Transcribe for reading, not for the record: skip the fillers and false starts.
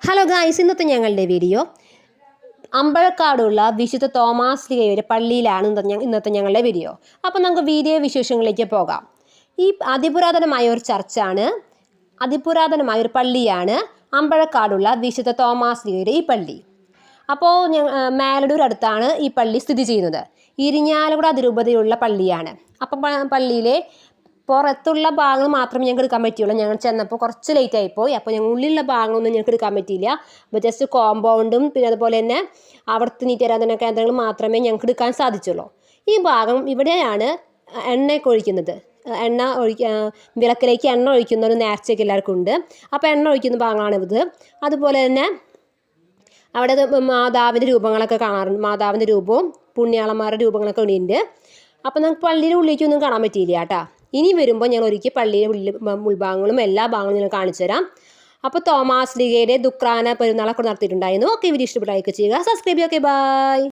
Hello guys, ഇന്നത്തെ ഞങ്ങളുടെ video അമ്പഴക്കാടുള്ള വിശുദ്ധ തോമാസ് ലീഗയുടെ പള്ളിയിലാണ് ഇന്നത്തെ ഞങ്ങളുടെ വീഡിയോ. അപ്പോൾ നമുക്ക് വീഡിയോ വിശേഷങ്ങളിലേക്ക് പോകാം. ഈ അതിപുരാതനമായ ഒരു ചർച്ചാണ്, അതിപുരാതനമായ ഒരു പള്ളിയാണ് അമ്പഴക്കാടുള്ള വിശുദ്ധ തോമാസ് ലീഗയുടെ ഈ പള്ളി. അപ്പോൾ മേലടൂർ അടുത്താണ് ഈ പള്ളി സ്ഥിതി ചെയ്യുന്നത്. ഇരിഞ്ഞാലക്കുട അതിരൂപതയുള്ള പള്ളിയാണ്. അപ്പം പള്ളിയിലെ പുറത്തുള്ള ഭാഗങ്ങൾ മാത്രമേ ഞങ്ങൾക്ക് എടുക്കാൻ പറ്റുള്ളൂ. ഞങ്ങൾ ചെന്നപ്പോൾ കുറച്ച് ലേറ്റ് ആയിപ്പോയി. അപ്പോൾ ഞങ്ങൾ ഉള്ളിലുള്ള ഭാഗങ്ങളൊന്നും ഞങ്ങൾക്ക് എടുക്കാൻ പറ്റിയില്ല. അപ്പോൾ ജസ്റ്റ് കോമ്പൗണ്ടും പിന്നെ അതുപോലെ തന്നെ അവിടുത്തെ നിത്യാരാധന കേന്ദ്രങ്ങൾ മാത്രമേ ഞങ്ങൾക്ക് എടുക്കാൻ സാധിച്ചുള്ളൂ. ഈ ഭാഗം ഇവിടെയാണ് എണ്ണയൊക്കെ ഒഴിക്കുന്നത്. വിളക്കിലേക്ക് എണ്ണ ഒഴിക്കുന്ന ഒരു നേർച്ചയൊക്കെ എല്ലാവർക്കും ഉണ്ട്. അപ്പോൾ എണ്ണ ഒഴിക്കുന്ന ഭാഗമാണിത്. അതുപോലെ തന്നെ അവിടെ മാതാവിൻ്റെ രൂപങ്ങളൊക്കെ കാണാറുണ്ട്. മാതാവിൻ്റെ രൂപവും പുണ്യാളന്മാരുടെ രൂപങ്ങളൊക്കെ ഉണ്ട്. അപ്പോൾ നമുക്ക് പള്ളിയുടെ ഉള്ളിലേക്കൊന്നും കാണാൻ പറ്റിയില്ല കേട്ടോ. ഇനി വരുമ്പോൾ ഞാൻ ഒരിക്കൽ പള്ളിയുടെ ഉൾഭാഗങ്ങളും എല്ലാ ഭാഗങ്ങളും ഞാൻ കാണിച്ചു തരാം. അപ്പോൾ തോമാസ് ലീഗയുടെ ദുക്രാന പെരുന്നാളൊക്കെ നടത്തിയിട്ടുണ്ടായിരുന്നു. ഓക്കെ, വീഡിയോ ഇഷ്ടപ്പെട്ട ലൈക്ക് ചെയ്യുക, സബ്സ്ക്രൈബ് ചെയ്യുക. Okay, by.